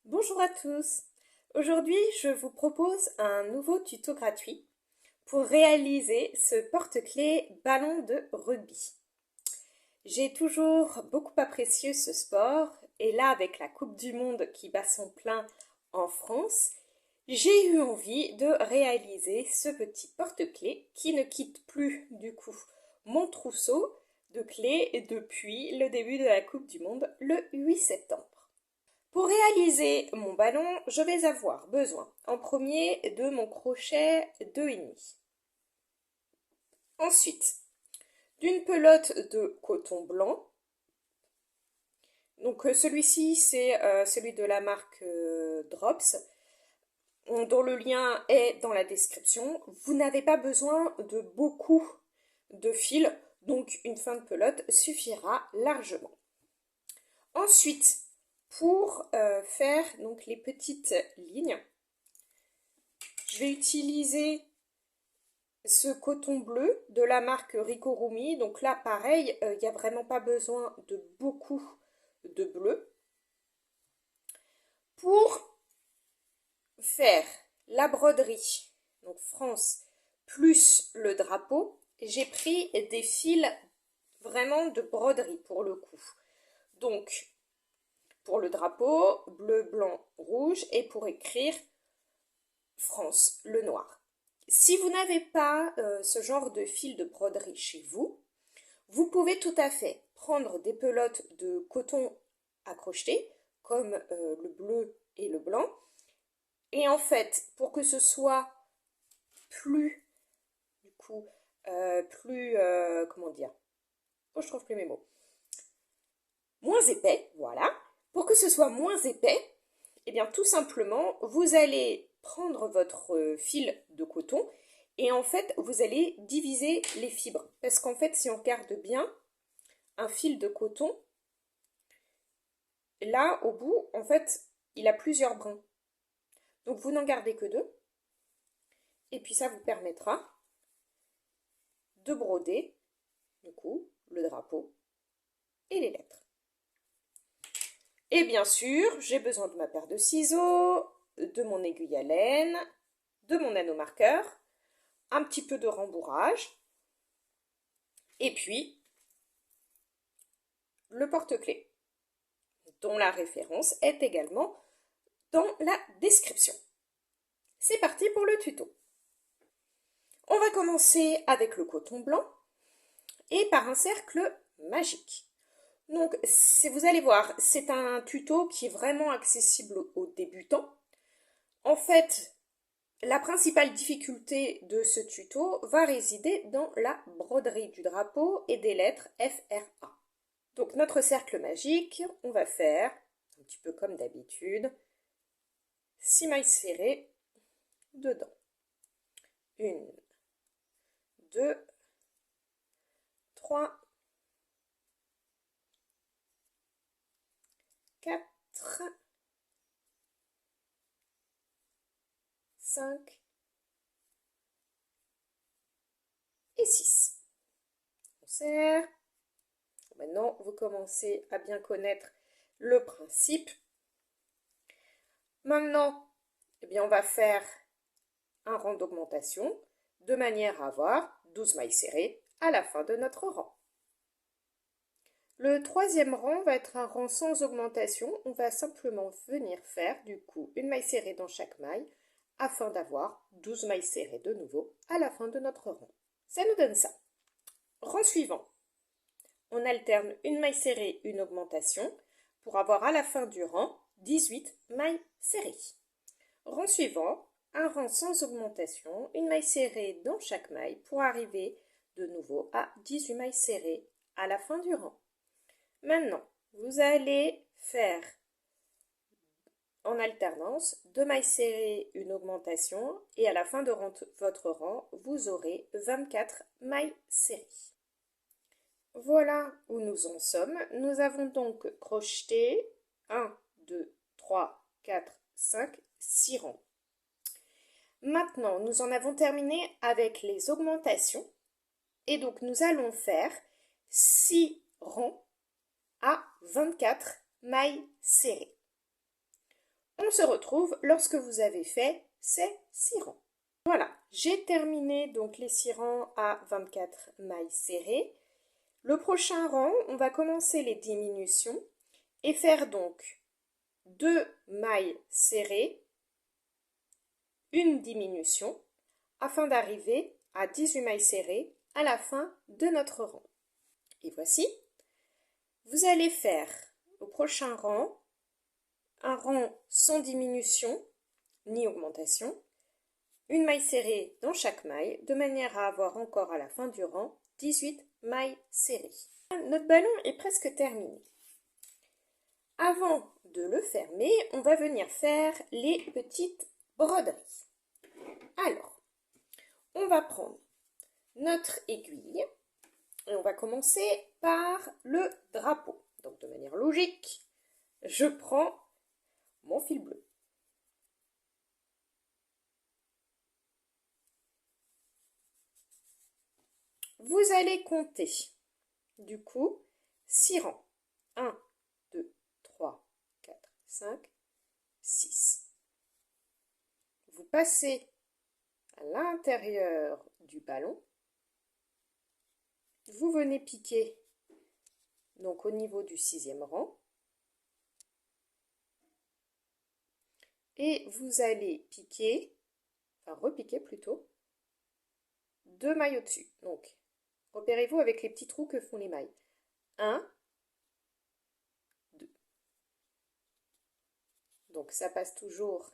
Bonjour à tous. Aujourd'hui, je vous propose un nouveau tuto gratuit pour réaliser ce porte-clés ballon de rugby. J'ai toujours beaucoup apprécié ce sport et là, avec la Coupe du Monde qui bat son plein en France, j'ai eu envie de réaliser ce petit porte-clés qui ne quitte plus du coup mon trousseau de clés depuis le début de la Coupe du Monde le 8 septembre. Pour réaliser mon ballon, je vais avoir besoin en premier de mon crochet 2,5. Ensuite, d'une pelote de coton blanc. Donc celui-ci, c'est celui de la marque Drops, dont le lien est dans la description. Vous n'avez pas besoin de beaucoup de fils, donc une fin de pelote suffira largement. Ensuite, pour faire donc les petites lignes, je vais utiliser ce coton bleu de la marque Rigorumi. Donc là, pareil, il n'y a vraiment pas besoin de beaucoup de bleu. Pour faire la broderie, donc France plus le drapeau, j'ai pris des fils vraiment de broderie pour le coup. Donc, pour le drapeau, bleu, blanc, rouge, et pour écrire France, le noir. Si vous n'avez pas ce genre de fil de broderie chez vous, vous pouvez tout à fait prendre des pelotes de coton à crocheter, comme le bleu et le blanc. Et en fait, pour que ce soit plus, du coup, comment dire, oh, je trouve plus mes mots, moins épais, voilà. Pour que ce soit moins épais, eh bien tout simplement, vous allez prendre votre fil de coton et en fait, vous allez diviser les fibres. Parce qu'en fait, si on regarde bien, un fil de coton, là, au bout, en fait, il a plusieurs brins. Donc, vous n'en gardez que deux. Et puis, ça vous permettra de broder, du coup, le drapeau et les lettres. Et bien sûr, j'ai besoin de ma paire de ciseaux, de mon aiguille à laine, de mon anneau marqueur, un petit peu de rembourrage, et puis le porte-clés, dont la référence est également dans la description. C'est parti pour le tuto. On va commencer avec le coton blanc et par un cercle magique. Donc, vous allez voir, c'est un tuto qui est vraiment accessible aux débutants. En fait, la principale difficulté de ce tuto va résider dans la broderie du drapeau et des lettres FRA. Donc notre cercle magique, on va faire, un petit peu comme d'habitude, 6 mailles serrées dedans. 1, 2, 3, 4, 5 et 6. On serre. Maintenant, vous commencez à bien connaître le principe. Maintenant, eh bien, on va faire un rang d'augmentation de manière à avoir 12 mailles serrées à la fin de notre rang. Le troisième rang va être un rang sans augmentation. On va simplement venir faire du coup une maille serrée dans chaque maille afin d'avoir 12 mailles serrées de nouveau à la fin de notre rang. Ça nous donne ça. Rang suivant. On alterne une maille serrée, une augmentation pour avoir à la fin du rang 18 mailles serrées. Rang suivant, un rang sans augmentation, une maille serrée dans chaque maille pour arriver de nouveau à 18 mailles serrées à la fin du rang. Maintenant, vous allez faire en alternance 2 mailles serrées, une augmentation et à la fin de votre rang, vous aurez 24 mailles serrées. Voilà où nous en sommes. Nous avons donc crocheté 1, 2, 3, 4, 5, 6 rangs. Maintenant, nous en avons terminé avec les augmentations. Et donc, nous allons faire 6 rangs à 24 mailles serrées. se retrouve lorsque vous avez fait ces 6 rangs. Voilà, j'ai terminé donc les 6 rangs à 24 mailles serrées. Le prochain rang, on va commencer les diminutions et faire donc 2 mailles serrées, une diminution, afin d'arriver à 18 mailles serrées à la fin de notre rang. Et voici, vous allez faire au prochain rang un rang sans diminution ni augmentation, une maille serrée dans chaque maille, de manière à avoir encore à la fin du rang 18 mailles serrées. Notre ballon est presque terminé. Avant de le fermer, on va venir faire les petites broderies. Alors, on va prendre notre aiguille et on va commencer par le drapeau. Donc de manière logique, je prends mon fil bleu. Vous allez compter, du coup, 6 rangs. 1, 2, 3, 4, 5, 6. Vous passez à l'intérieur du ballon. Vous venez piquer donc au niveau du 6e rang. Et vous allez piquer, enfin repiquer plutôt, 2 mailles au-dessus. Donc, repérez-vous avec les petits trous que font les mailles. 1, 2. Donc, ça passe toujours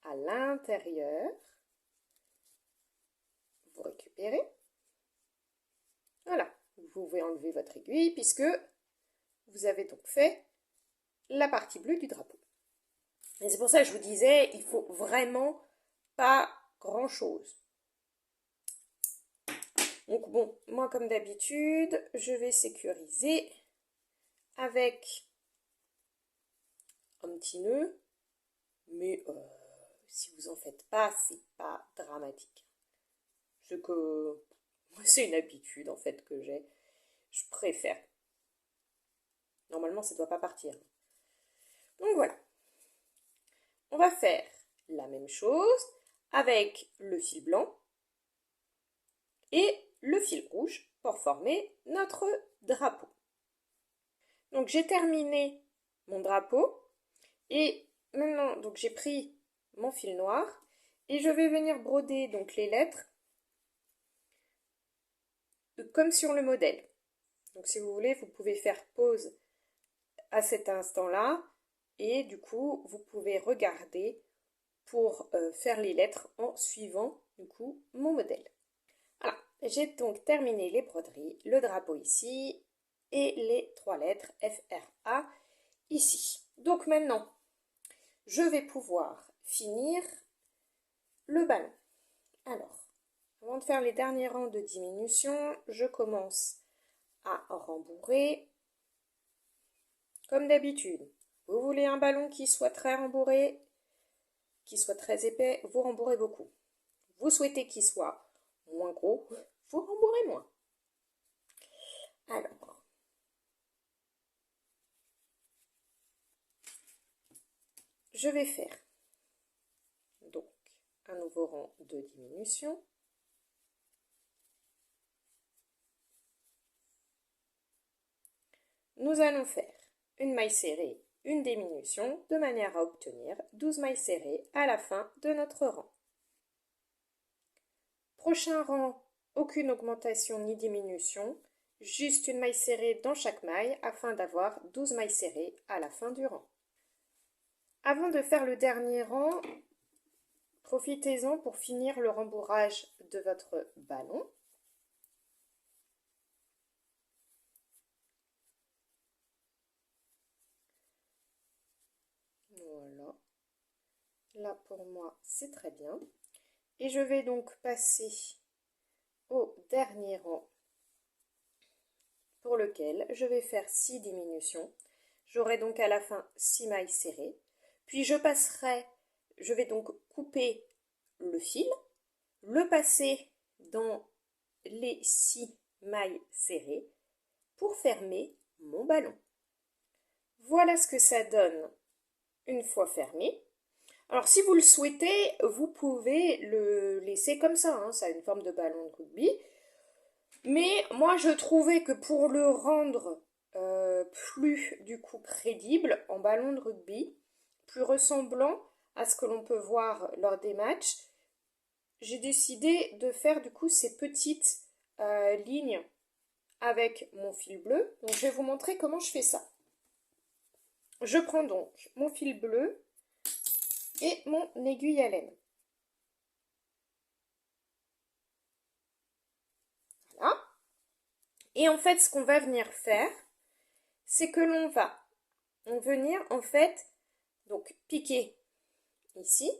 à l'intérieur. Vous récupérez. Voilà. Vous pouvez enlever votre aiguille puisque vous avez donc fait la partie bleue du drapeau. Et c'est pour ça que je vous disais, il faut vraiment pas grand-chose. Donc bon, moi comme d'habitude, je vais sécuriser avec un petit nœud, mais si vous en faites pas, c'est pas dramatique. C'est une habitude en fait que j'ai. Je préfère. Normalement, ça ne doit pas partir. Donc voilà. On va faire la même chose avec le fil blanc et le fil rouge pour former notre drapeau. Donc j'ai terminé mon drapeau et maintenant donc j'ai pris mon fil noir et je vais venir broder donc les lettres comme sur le modèle. Donc si vous voulez, vous pouvez faire pause à cet instant-là et du coup vous pouvez regarder pour faire les lettres en suivant du coup mon modèle. Voilà, j'ai donc terminé les broderies, le drapeau ici et les 3 lettres FRA ici. Donc maintenant, je vais pouvoir finir le ballon. Alors, avant de faire les derniers rangs de diminution, je commence à rembourrer. Comme d'habitude, vous voulez un ballon qui soit très rembourré, qui soit très épais, vous rembourrez beaucoup. Vous souhaitez qu'il soit moins gros, vous rembourrez moins. Alors, je vais faire donc un nouveau rang de diminution. Nous allons faire une maille serrée, une diminution, de manière à obtenir 12 mailles serrées à la fin de notre rang. Prochain rang, aucune augmentation ni diminution, juste une maille serrée dans chaque maille afin d'avoir 12 mailles serrées à la fin du rang. Avant de faire le dernier rang, profitez-en pour finir le rembourrage de votre ballon. Voilà. Là pour moi c'est très bien. Et je vais donc passer au dernier rang pour lequel je vais faire 6 diminutions. J'aurai donc à la fin 6 mailles serrées. Puis je vais donc couper le fil, le passer dans les 6 mailles serrées pour fermer mon ballon. Voilà ce que ça donne une fois fermé. Alors si vous le souhaitez, vous pouvez le laisser comme ça, hein, ça a une forme de ballon de rugby. Mais moi je trouvais que pour le rendre plus du coup crédible en ballon de rugby, plus ressemblant à ce que l'on peut voir lors des matchs, j'ai décidé de faire du coup ces petites lignes avec mon fil bleu. Donc je vais vous montrer comment je fais ça. Je prends donc mon fil bleu et mon aiguille à laine. Voilà. Et en fait, ce qu'on va venir faire, c'est que l'on va venir en fait donc piquer ici.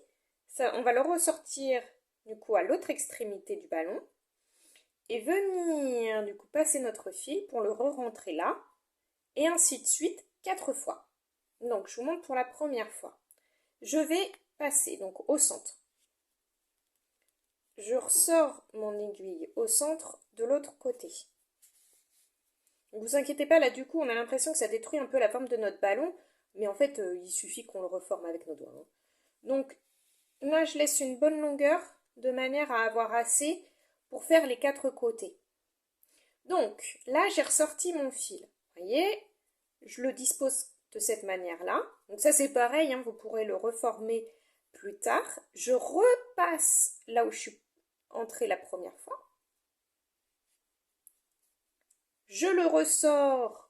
Ça, on va le ressortir du coup à l'autre extrémité du ballon et venir du coup passer notre fil pour le re-rentrer là et ainsi de suite 4 fois. Donc je vous montre pour la première fois. Je vais passer donc au centre. Je ressors mon aiguille au centre de l'autre côté. Ne vous inquiétez pas, là du coup on a l'impression que ça détruit un peu la forme de notre ballon, mais en fait il suffit qu'on le reforme avec nos doigts, hein. Donc là je laisse une bonne longueur de manière à avoir assez pour faire les 4 côtés. Donc là j'ai ressorti mon fil. Vous voyez, je le dispose de cette manière-là. Donc ça c'est pareil, hein, vous pourrez le reformer plus tard. Je repasse là où je suis entrée la première fois. Je le ressors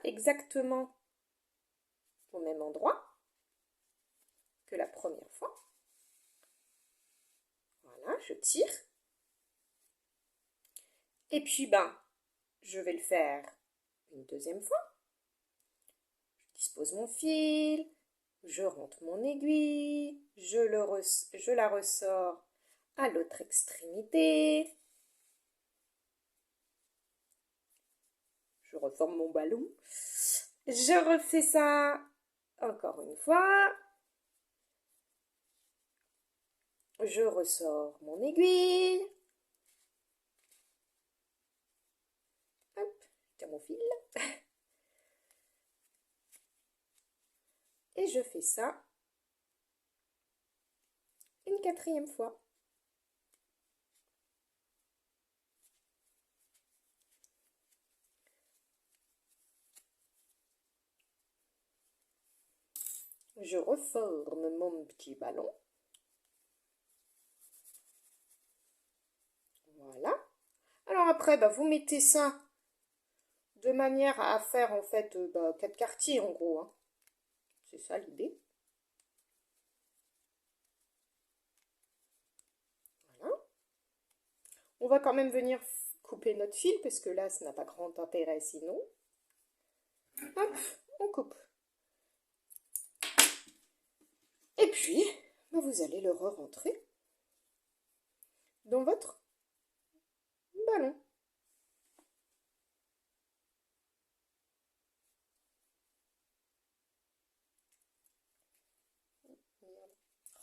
exactement au même endroit que la première fois. Voilà, je tire. Et puis je vais le faire une deuxième fois. Je dispose mon fil, je rentre mon aiguille, je la ressors à l'autre extrémité. Je reforme mon ballon. Je refais ça encore une fois. Je ressors mon aiguille. Hop, je tire mon fil. Et je fais ça une quatrième fois. Je reforme mon petit ballon. Voilà. Alors après, vous mettez ça de manière à faire en fait 4 quartiers en gros, hein. C'est ça l'idée. Voilà. On va quand même venir couper notre fil parce que là, ça n'a pas grand intérêt sinon. Hop, on coupe. Et puis, vous allez le re-rentrer dans votre ballon.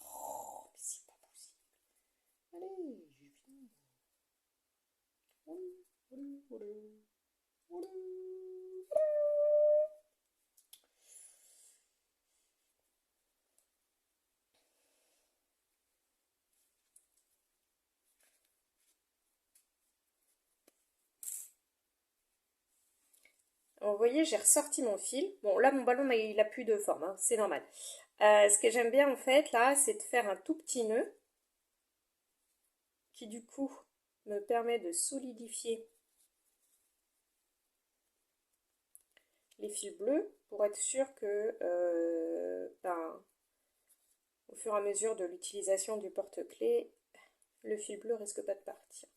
Oh, mais c'est pas possible. Allez, j'ai fini. Alors, vous voyez, j'ai ressorti mon fil. Bon, là, mon ballon, il a plus de forme, hein, c'est normal. Ce que j'aime bien, en fait, là, c'est de faire un tout petit nœud qui, du coup, me permet de solidifier les fils bleus pour être sûr que, au fur et à mesure de l'utilisation du porte-clés, le fil bleu risque pas de partir.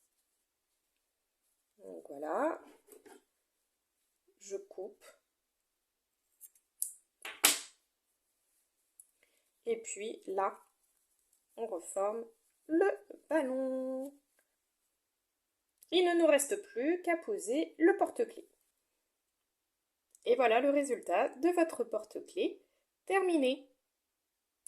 Donc voilà, je coupe. Et puis là, on reforme le ballon. Il ne nous reste plus qu'à poser le porte-clés. Et voilà le résultat de votre porte-clés terminé.